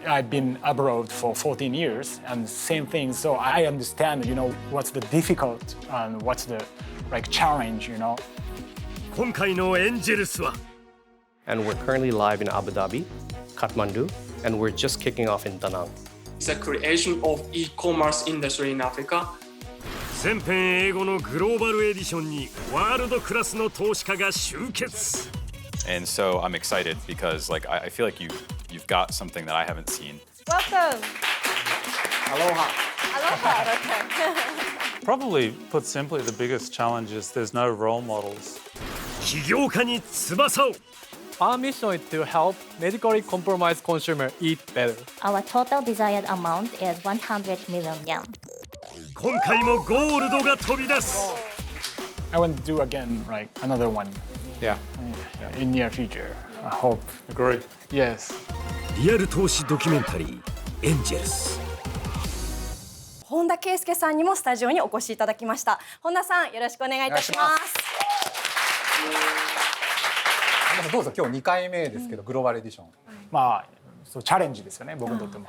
I've been abroad for 14 years and same thing. So I understand, what's the difficult and what's the challenge, 今回のエンジェルスは And we're currently live in Abu Dhabi, Kathmandu, and we're just kicking off in Da Nang. The creation of e-commerce industry in Africa. 全編英語のグローバルエディションにワールドクラスの投資家が集結 And so I'm excited because I feel like you've got something that I haven't seen. Welcome. Aloha. Aloha. Okay. Probably put simply, the biggest challenge is there's no role models. 起業家に翼を Our mission is to help medically compromised consumers eat better. Our total desired amount is 100 million yen. 今回もゴールドが飛び出す I want to do again, another one. Yeah, In near future. I hope. agree. Yes. リアル投資ドキュメンタリーエンジェルス本田圭佑さんにもスタジオにお越しいただきました。本田さん、よろしくお願いいたします。どうぞ、今日2回目ですけど、グローバルエディション。そうチャレンジですよね、僕にとっても。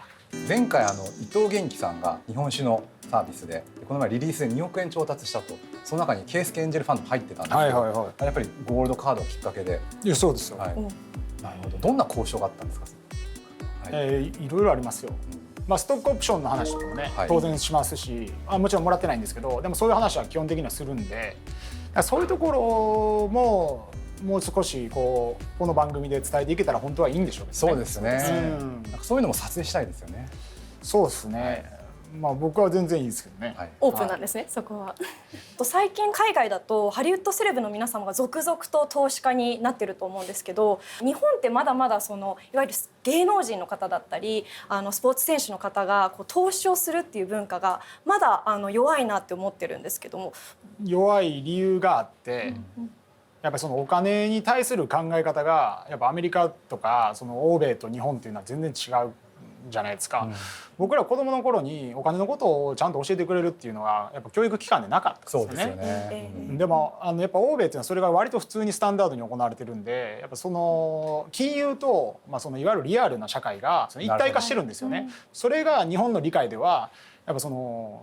前回伊藤元気さんが日本酒のサービスでこの前リリースで2億円調達したと。その中に圭佑エンジェルファンド入ってたんですけど、やっぱりゴールドカードをきっかけで。いや、そうですよ。なるほど。どんな交渉があったんですか。いろいろありますよ。ストックオプションの話とかもね、当然しますし、もちろんもらってないんですけど、でもそういう話は基本的にはするんで、そういうところももう少しこの番組で伝えていけたら本当はいいんでしょうけどね。そうですね。そういうのも撮影したいですよね。そうですね。僕は全然いいですけどね。オープンなんですね、そこは。最近海外だとハリウッドセレブの皆様が続々と投資家になってると思うんですけど、日本ってまだまだいわゆる芸能人の方だったりスポーツ選手の方が投資をするっていう文化がまだ弱いなって思ってるんですけども。弱い理由があって、やっぱりお金に対する考え方がやっぱアメリカとか欧米と日本っていうのは全然違うじゃないですか。僕ら子供の頃にお金のことをちゃんと教えてくれるっていうのはやっぱ教育機関でなかったですよね。そうですよね。でもやっぱ欧米っていうのはそれが割と普通にスタンダードに行われてるんで、やっぱ金融といわゆるリアルな社会が一体化してるんですよね。それが日本の理解ではやっぱ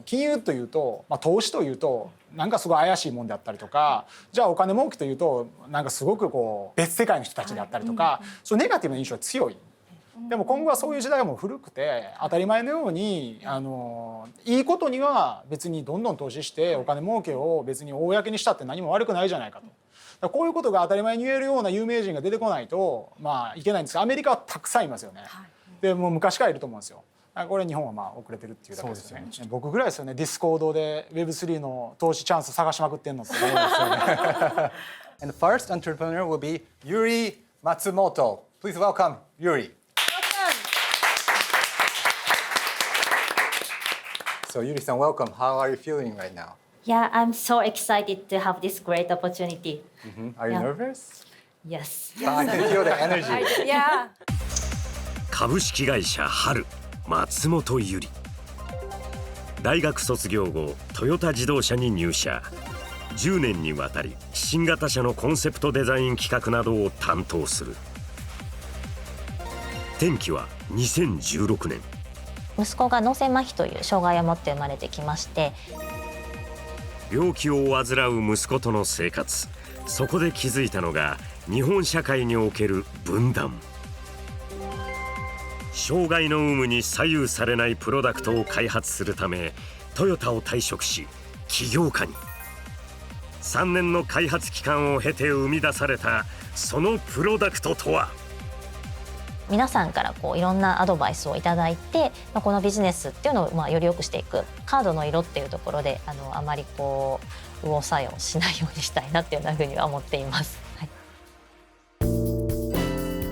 金融というと、投資というとなんかすごい怪しいもんであったりとか、じゃあお金儲けというとなんかすごく別世界の人たちであったりとか、そうネガティブな印象が強い。でも今後はそういう時代はもう古くて当たり前のようにいいことには別にどんどん投資してお金儲けを別に公にしたって何も悪くないじゃないかと。こういうことが当たり前に言えるような有名人が出てこないといけないんですが、アメリカはたくさんいますよね。でもう昔からいると思うんですよ。これ日本は遅れてるっていうだけですよね。僕ぐらいですよね。ディスコードで Web3 の投資チャンス探しまくってんのって。そうですよね。And the first entrepreneur will be Yuri Matsumoto. Please welcome Yuri. So Yuri-san, welcome. How are you feeling right now? Yeah, I'm so excited to have this great opportunity. Are you nervous? Yes. I can feel the energy. Yeah. 株式会社春松本友理大学卒業後トヨタ自動車に入社10年にわたり新型車のコンセプトデザイン企画などを担当する転機は2016年息子が脳性麻痺という障害を持って生まれてきまして、病気を患う息子との生活、そこで気づいたのが日本社会における分断。障害の有無に左右されないプロダクトを開発するためトヨタを退職し起業家に。3年の開発期間を経て生み出されたそのプロダクトとは。皆さんからいろんなアドバイスをいただいて、このビジネスっていうのをより良くしていく。カードの色っていうところであまり右往左往しないようにしたいなっていうふうには思っています。はい、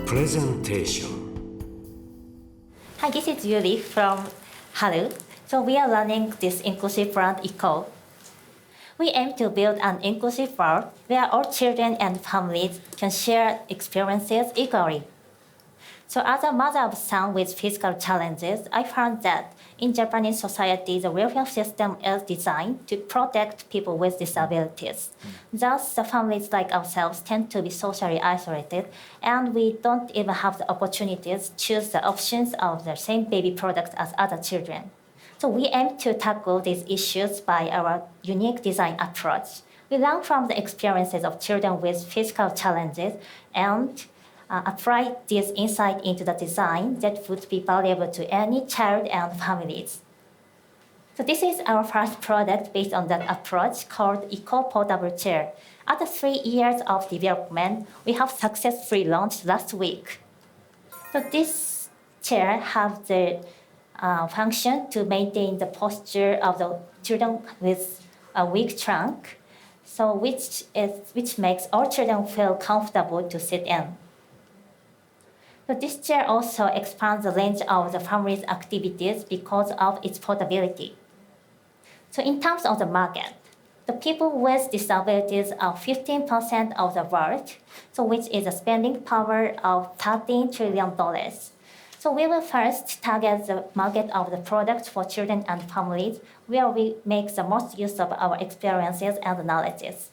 プレゼンテーション。Hi, this is Yuri from Haru. So we are running this inclusive world eco. We aim to build an inclusive world where all children and families can share experiences equally. So as a mother of son with physical challenges, I found that in Japanese society, the welfare system is designed to protect people with disabilities. Thus, the families like ourselves tend to be socially isolated, and we don't even have the opportunities to choose the options of the same baby products as other children. So we aim to tackle these issues by our unique design approach. We learn from the experiences of children with physical challenges and apply this insight into the design that would be valuable to any child and families. So this is our first product based on that approach called Eco Portable Chair. After 3 years of development, we have successfully launched last week. So this chair has the function to maintain the posture of the children with a weak trunk, so which makes all children feel comfortable to sit in. So this chair also expands the range of the family's activities because of its portability. So in terms of the market, the people with disabilities are 15% of the world, so which is a spending power of $13 trillion. So we will first target the market of the products for children and families, where we make the most use of our experiences and knowledges.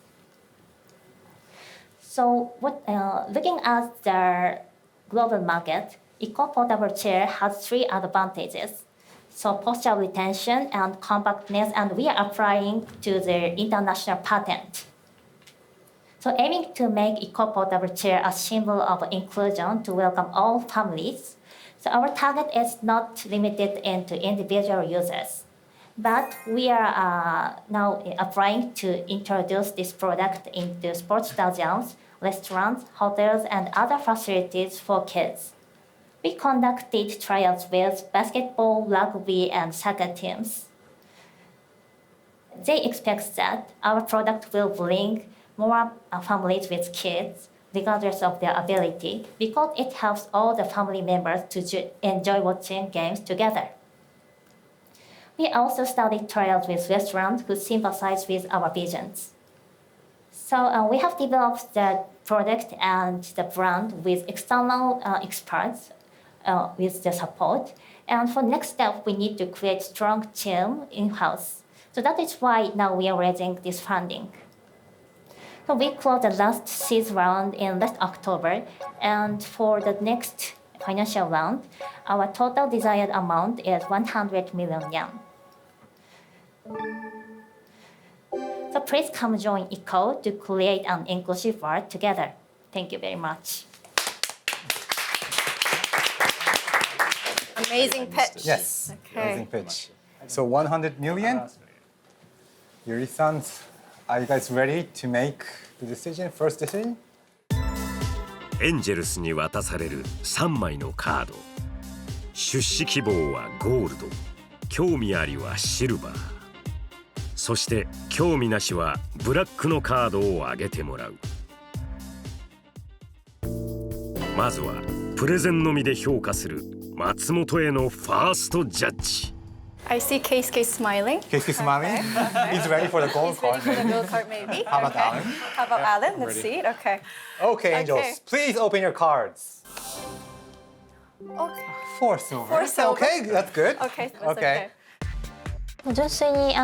So looking at the global market, Eco Portable Chair has 3 advantages. So posture retention and compactness, and we are applying to the international patent. So aiming to make Eco Portable Chair a symbol of inclusion to welcome all families. So our target is not limited into individual users, but we are now applying to introduce this product into sports stadiums, restaurants, hotels, and other facilities for kids. We conducted trials with basketball, rugby, and soccer teams. They expect that our product will bring more families with kids, regardless of their ability, because it helps all the family members to enjoy watching games together. We also started trials with restaurants who sympathize with our visions. So we have developed the product and the brand with external experts with the support. And for next step, we need to create strong team in-house. So that is why now we are raising this funding. So we closed the last seed round in last October, and for the next financial round, our total desired amount is 100 million yen. So please come join ECO to create an inclusive world together. Thank you very much. Amazing pitch. Yes, Okay. amazing pitch. So 100 million. Yuri-san, are you guys ready to make the decision, first decision? エンジェルスに渡される3枚のカード。出資希望はゴールド、興味ありはシルバー、そして興味なしはブラックのカードを上げてもらう。まずはプレゼンのみで評価する松本へのファーストジャッジ。I see Keisuke smiling. Keisuke smiling. He's ready for the gold card. For the gold card, maybe. How about Alan? How about Alan? Let's see it. Okay. Okay, Angels, please open your cards. Okay. 4 silver. Four silver. Okay, that's good. Okay, that's okay. 純粋に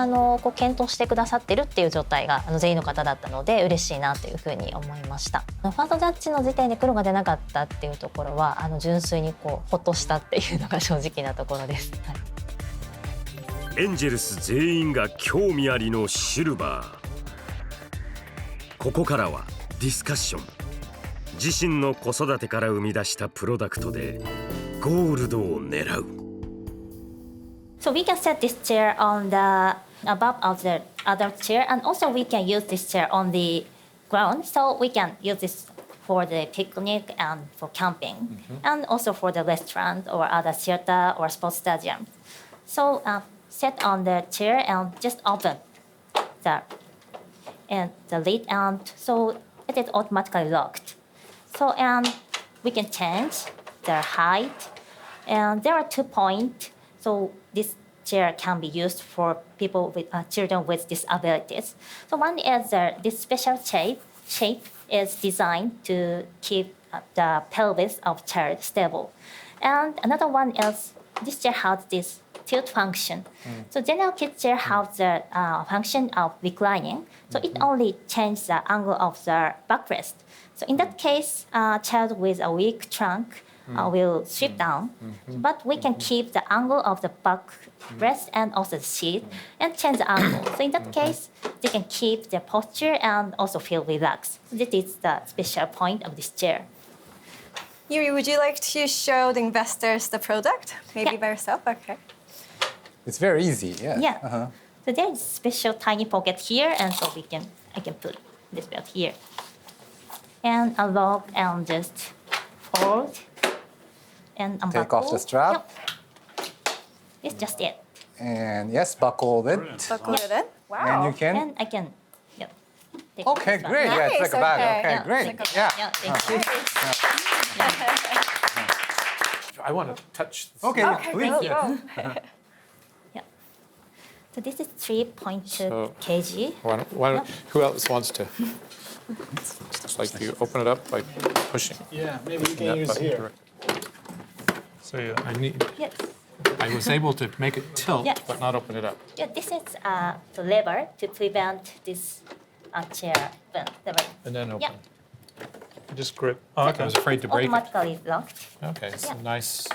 検討してくださってるっていう状態が全員の方だったので嬉しいなというふうに思いました。ファーストジャッジの時点で黒が出なかったっていうところは純粋にほっとしたっていうのが正直なところです。はい、エンジェルス全員が興味ありのシルバー。ここからはディスカッション。自身の子育てから生み出したプロダクトでゴールドを狙う。So we can set this chair on the above of the other chair, and also we can use this chair on the ground. So we can use this for the picnic and for camping, and also for the restaurant or other theater or sports stadium. So set on the chair and just open the lid, and so it is automatically locked. So we can change the height, and there are 2 points. So this chair can be used for people with children with disabilities. So one is this special shape is designed to keep the pelvis of child stable. And another one is this chair has this tilt function. So general kids chair has the function of reclining. So it only changes the angle of the backrest. So in that case, child with a weak trunk will slip down. But we can keep the angle of the backrest and also the seat and change the angle. So in that case, they can keep their posture and also feel relaxed. So this is the special point of this chair. Yuri, would you like to show the investors the product? Maybe Yeah. by yourself? Okay. It's very easy. Yes. Yeah. So there is special tiny pocket here, and so I can put this belt here. And unlock and just fold and unbuckle. Take off the strap. Yep. It's just it. And yes, buckle it. Buckle it in. Wow. And you can. And I can, yep. take Okay, this one. great. Yeah, it's Nice, like a bag. okay. Okay, Yeah, great. it's like a Yeah. bag. Yeah, thank you. I want to touch this. Okay, Okay, please. go, Yeah. go. Yeah. So this is 3.2 So- kg. Who else wants to? It's like you open it up by pushing. Yeah, maybe you can that use button here. direct. So Yes. I was able to make it tilt, Yes. but not open it up. Yeah, this is the lever to prevent this chair bend. And then open. Yeah. Just grip. Oh, okay. I was afraid to break it. Automatically locked. Okay, it's Yeah. nice.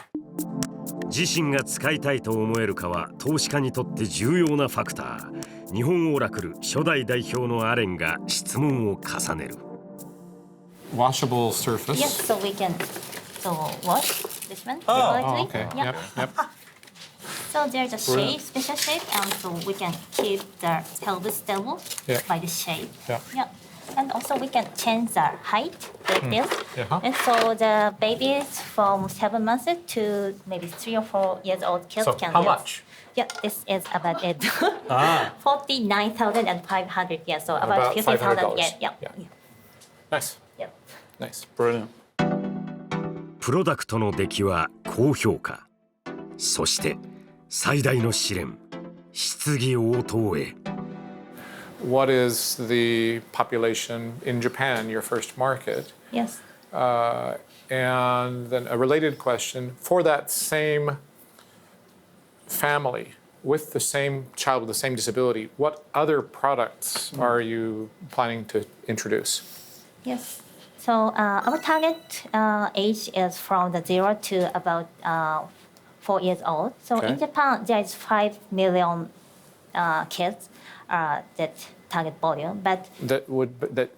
自身が使いたいと思えるかは投資家にとって重要なファクター。日本オラクル初代代表のアレンが質問を重ねる。Washable surface. Yes, so we can wash this one Oh, directly. okay. Yeah. Yep. So there's a Brilliant. shape, special shape, and so we can keep the pelvis stable Yeah. by the shape. Yeah. Yeah. And also we can change the height like this. Uh-huh. And so the babies from 7 months to maybe 3 or 4 years old kids So can how use. much? Yeah, this is about it. Ah. 49,500 yen, so about About 50,000 $500. yen. Yeah. Yeah. Nice. Yeah. Nice. Brilliant. プロダクトの出来は高評価。そして最大の試練、質疑応答へ。What is the population in Japan, your first market? Yes. And then a related question, for that same family with the same child with the same disability, what other products are you planning to introduce? Yes. So our target age is from the 0 to about 4 years old. So Okay. in Japan, there is 5 million kids that target volume, but That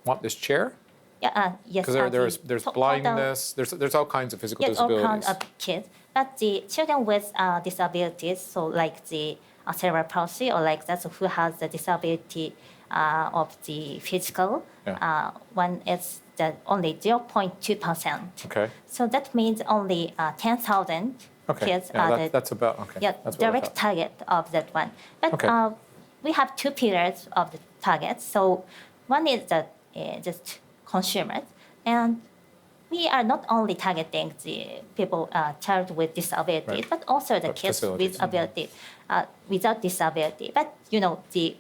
want this chair? yes, Because there's total- blindness, there's all kinds of physical Yes, all disabilities. kinds of kids. But the children with disabilities, so like the cerebral palsy or like that, so who has the disability of the physical, Yeah. one is the only 0.2%. Okay. So that means only 10,000 Okay. kids Yeah, are that, the that's about okay. yeah, That's what I direct thought. target of that one. But Okay. We have 2 pillars of the target. So one is the just consumers, and we are not only targeting the people, child with disabilities, Right. but also the But kids facilities. with ability, without disability. But you know the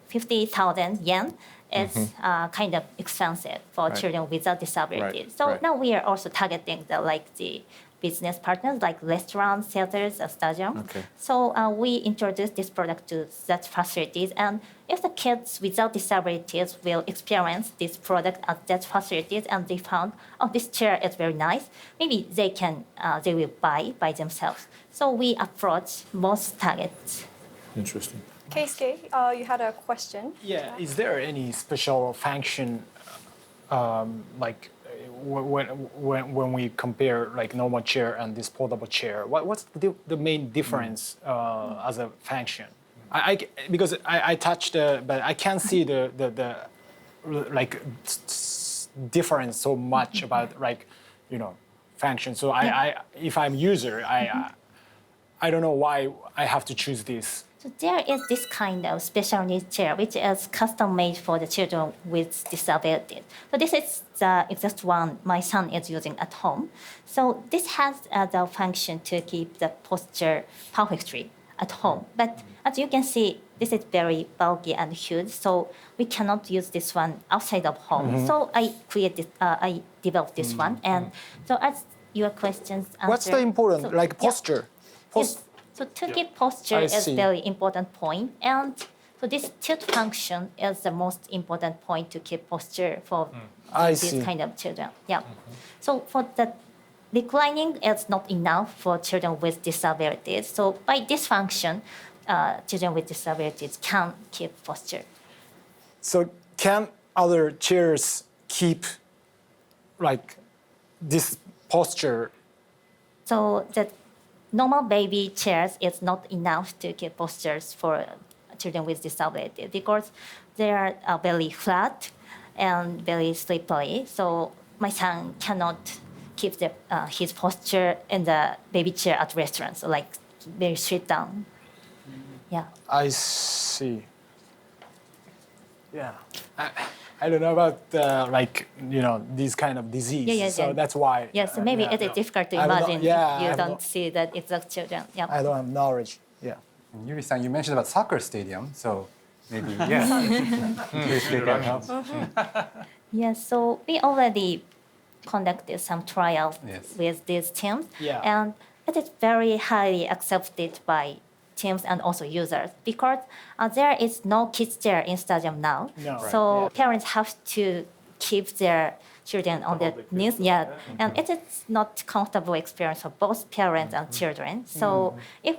50,000 yen is kind of expensive for Right. children without disabilities. Right, So right. now we are also targeting the business partners like restaurants, theaters, stadium. Okay. So we introduced this product to such facilities, and if the kids without disabilities will experience this product at that facilities and they found, oh, this chair is very nice, maybe they will buy by themselves. So we approach most targets. Interesting. Keisuke, you had a question. Yeah, is there any special function like when we compare like normal chair and this portable chair? What's the main difference as a function? Because I touched but I can't see the like difference so much about like function. So if I'm user, I don't know why I have to choose this. So there is this kind of special needs chair, which is custom made for the children with disabilities. So this is the exact one my son is using at home. So this has the function to keep the posture perfectly at home. But as you can see, this is very bulky and huge, so we cannot use this one outside of home. So I developed this one, and so as your questions answer. What's the important, like posture? Yes. So to keep posture is very important point, and so this tilt function is the most important point to keep posture for this kind of children. Yeah. So for the reclining is not enough for children with disabilities. So by this function, children with disabilities can keep posture. So can other chairs keep like this posture? So the normal baby chairs is not enough to keep postures for children with disabilities because they are very flat and very slippery. So my son cannot keep his posture in the baby chair at restaurants, so like very straight down. Yeah. I see. Yeah. I don't know about like these kind of disease. So that's why. Yeah. So maybe it is difficult to imagine if you don't see that it's the children. Yeah. I don't have knowledge. Yeah. Yuri-san, you mentioned about soccer stadium, so maybe yes. They can help. Yes. So we already conducted some trials with these teams, and it is very highly accepted by teams and also users because there is no kids chair in stadium now. No. So parents have to keep their children on their knees. Yeah, and it is not comfortable experience for both parents and children. So if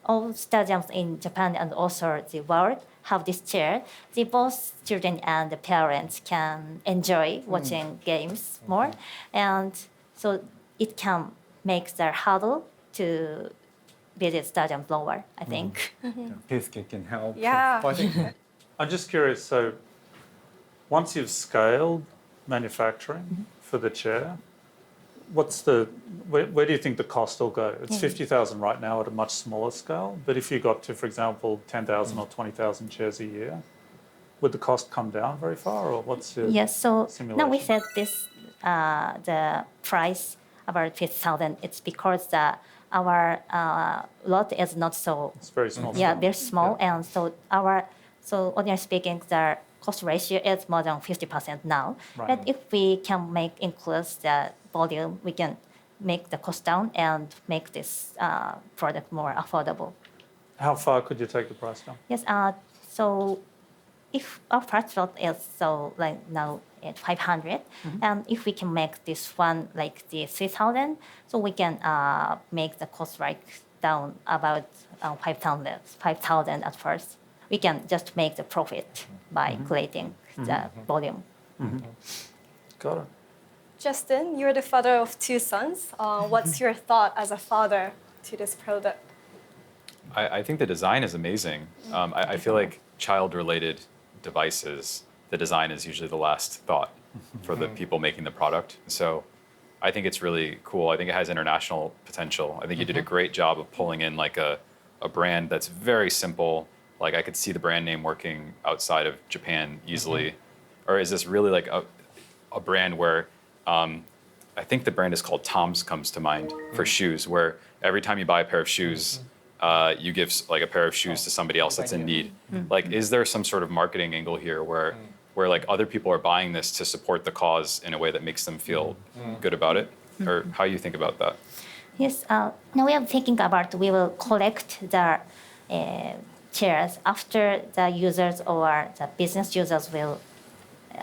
all stadiums in Japan and also the world have this chair, both children and the parents can enjoy watching games more, and so it can make their hurdle to visit stadium lower, I think. Keisuke can help. Yeah. Well, I'm just curious, so once you've scaled manufacturing for the chair, where do you think the cost will go? It's 50,000 right now at a much smaller scale, but if you got to, for example, 10,000 or 20,000 chairs a year, would the cost come down very far, or what's your so simulation? now we set this, the price about 50,000. It's because our lot is not so... It's very small. Yeah, very small, and so ordinarily speaking, the cost ratio is more than 50% now. Right. But if we can include the volume, we can make the cost down and make this product more affordable. How far could you take the price down? Yes, so if our price lot is so like now at 500, and if we can make this one like the 3,000, so we can make the cost down about 5,000 at first. We can just make the profit by creating the volume. Got it. Justin, you're the father of 2 sons. What's your thought as a father to this product? I think the design is amazing. I feel like child-related devices, the design is usually the last thought for the people making the product. So I think it's really cool. I think it has international potential. I think you did a great job of pulling in like a brand that's very simple. Like I could see the brand name working outside of Japan easily. Or is this really like a brand where I think the brand is called Tom's comes to mind for shoes, where every time you buy a pair of shoes, you give like a pair of shoes to somebody else that's in need. Like, is there some sort of marketing angle here where like other people are buying this to support the cause in a way that makes them feel good about it? Or how you think about that? Yes, now we are thinking about we will collect the chairs after the users or the business users will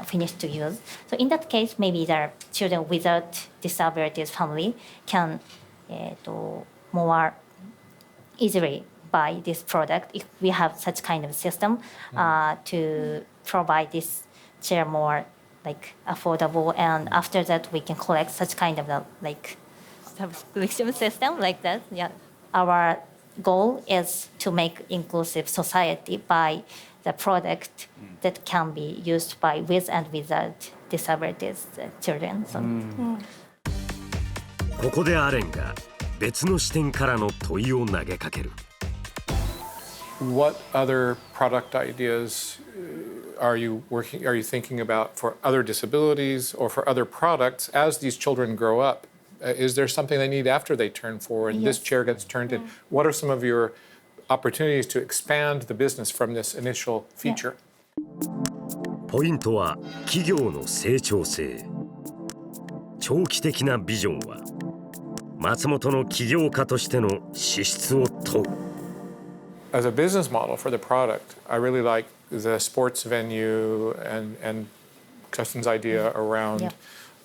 finish to use. So in that case, maybe the children without disabilities family can more easily buy this product if we have such kind of system to provide this chair more like affordable, and after that we can collect such kind of like subscription system like that. Yeah, our goal is to make inclusive society by the product that can be used by with and without disabilities children. So. ここでアレンが別の視点からの問いを投げかける。What other product ideas are you thinking about for other disabilities or for other products as these children grow up? Is there something they need after they turn 4 and this chair gets turned in? What are some of your opportunities to expand the business from this initial feature. ポイントは企業の成長性。長期的なビジョンは松本の起業家としての資質を問う。As a business model for the product, I really like the sports venue and Justin's idea around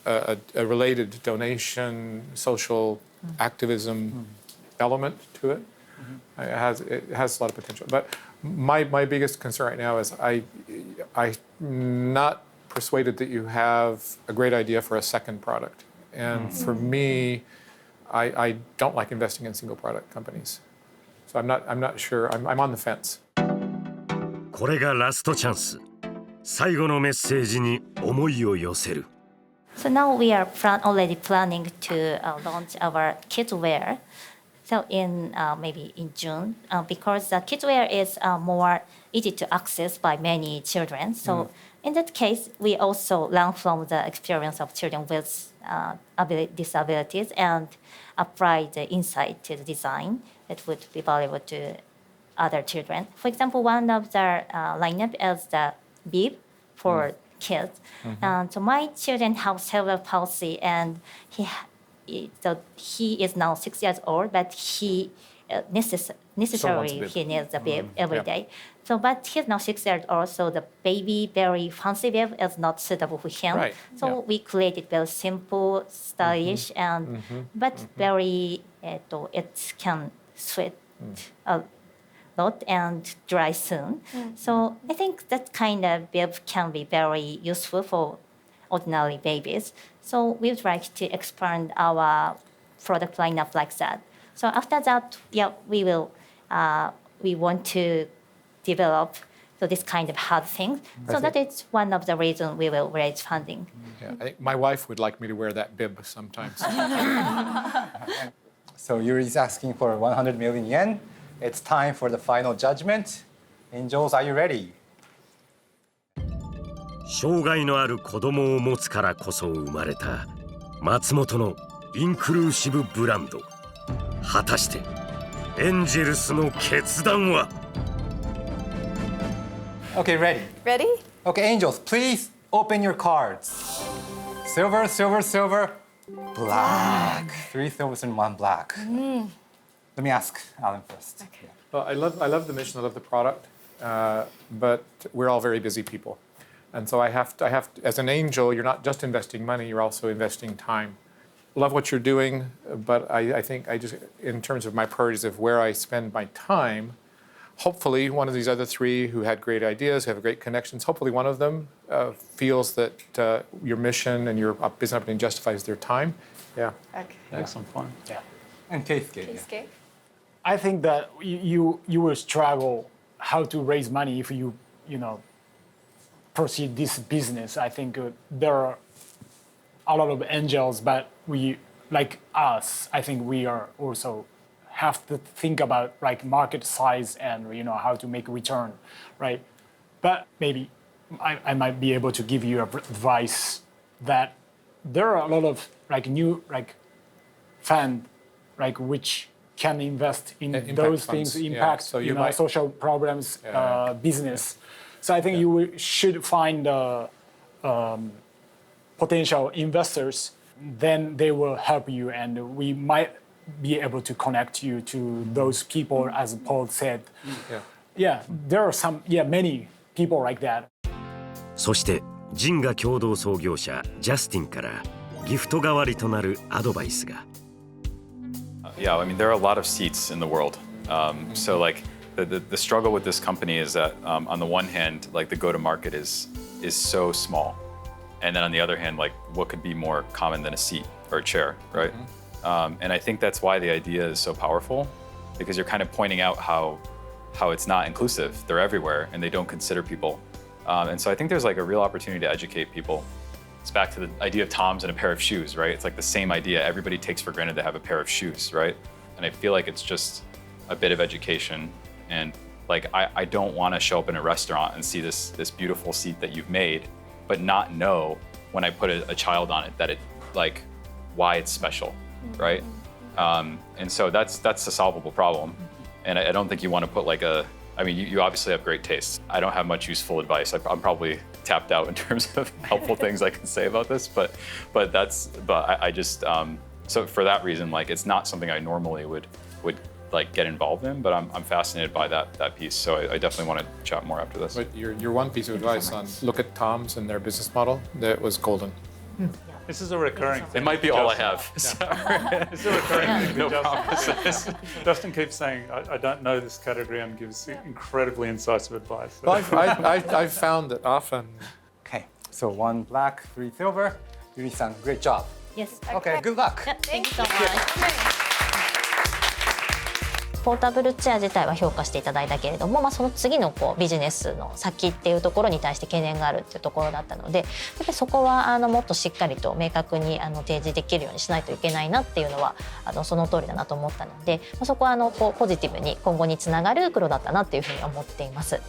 a related donation, social activism element to it. It has a lot of potential. But my biggest concern right now is I'm not persuaded that you have a great idea for a second product. And for me, I don't like investing in single product companies. So I'm not sure. I'm on the fence. これがラストチャンス。最後のメッセージに思いを寄せる。So now we are already planning to launch our kids wear. So in maybe in June, because the kids wear is more easy to access by many children. So in that case, we also learn from the experience of children with disabilities and apply the insight to the design that would be valuable to other children. For example, one of the lineup is the bib for kids. So my children have cerebral palsy, and he is now 6 years old, but he necessarily he needs a bib every day. So, but he's now 6 years old, so the baby very fancy bib is not suitable for him. Right. So we created very simple, stylish, and but very it can sweat a lot and dry soon. So I think that kind of bib can be very useful for ordinary babies. So we would like to expand our product lineup like that. So after that, we want to develop this kind of hard things. So that is one of the reasons we will raise funding. Yeah, I think my wife would like me to wear that bib sometimes. So Yuri's asking for 100 million yen. It's time for the final judgment. Angels, are you ready? 障害のある子供を持つからこそ生まれた松本のインクルーシブブランド。果たしてエンジェルスの決断は？ Okay, ready. Ready? Okay, Angels, please open your cards. Silver, silver, silver, black. 3 silvers and 1 black. Let me ask Alan first. Okay. Well, I love the mission, I love the product, but we're all very busy people. And so I have to, as an angel, you're not just investing money, you're also investing time. Love what you're doing, but I think I just, in terms of my priorities of where I spend my time, hopefully one of these other 3 who had great ideas, who have great connections, hopefully one of them feels that your mission and your business opportunity justifies their time. Yeah. Okay. Excellent point. Yeah. And Keisuke. Keisuke? I think that you will struggle how to raise money if you proceed this business. I think there are a lot of angels, but we, like us, I think we are also have to think about like market size and how to make return, right? But maybe I might be able to give you advice that there are a lot of like new like fund like which can invest in those funds. things, impact So you might, social problems, business. So I think you should find potential investors. Then they will help you, and we might be able to connect you to those people, as Paul said. Yeah, there are many people like that. そしてジンガ共同創業者ジャスティンからギフト代わりとなるアドバイスが。Yeah, I mean, there are a lot of seats in the world. So like the struggle with this company is that on the one hand, like the go-to-market is so small. And then on the other hand, like what could be more common than a seat or a chair, right? And I think that's why the idea is so powerful, because you're kind of pointing out how it's not inclusive. They're everywhere and they don't consider people. And so I think there's like a real opportunity to educate people. It's back to the idea of Toms and a pair of shoes, right? It's like the same idea. Everybody takes for granted to have a pair of shoes, right? And I feel like it's just a bit of education. And like, I don't want to show up in a restaurant and see this beautiful seat that you've made, but not know when I put a child on it that it, like, why it's special, right? And so that's a solvable problem. And I don't think you want to put like I mean, you obviously have great taste. I don't have much useful advice. I'm probably tapped out in terms of helpful things I can say about this, but I just so for that reason, like it's not something I normally would like get involved in, but I'm fascinated by that piece. So I definitely want to chat more after this. But your one piece of advice on look at Tom's and their business model, that was golden. This is a recurring thing. It might be all I have. It's a recurring thing. No Justin. promises. Justin keeps saying, I don't know this category, and gives incredibly incisive advice. Well, I've found that often. Okay, so 1 black, 3 silver. Yuri-san, great job. Yes. Okay, good luck. Thank you so much. ポータブルチェア自体は評価していただいたけれども、その次のビジネスの先っていうところに対して懸念があるっていうところだったので、やっぱりそこはもっとしっかりと明確に提示できるようにしないといけないなっていうのはその通りだなと思ったので、そこはポジティブに今後につながる黒だったなっていうふうに思っています。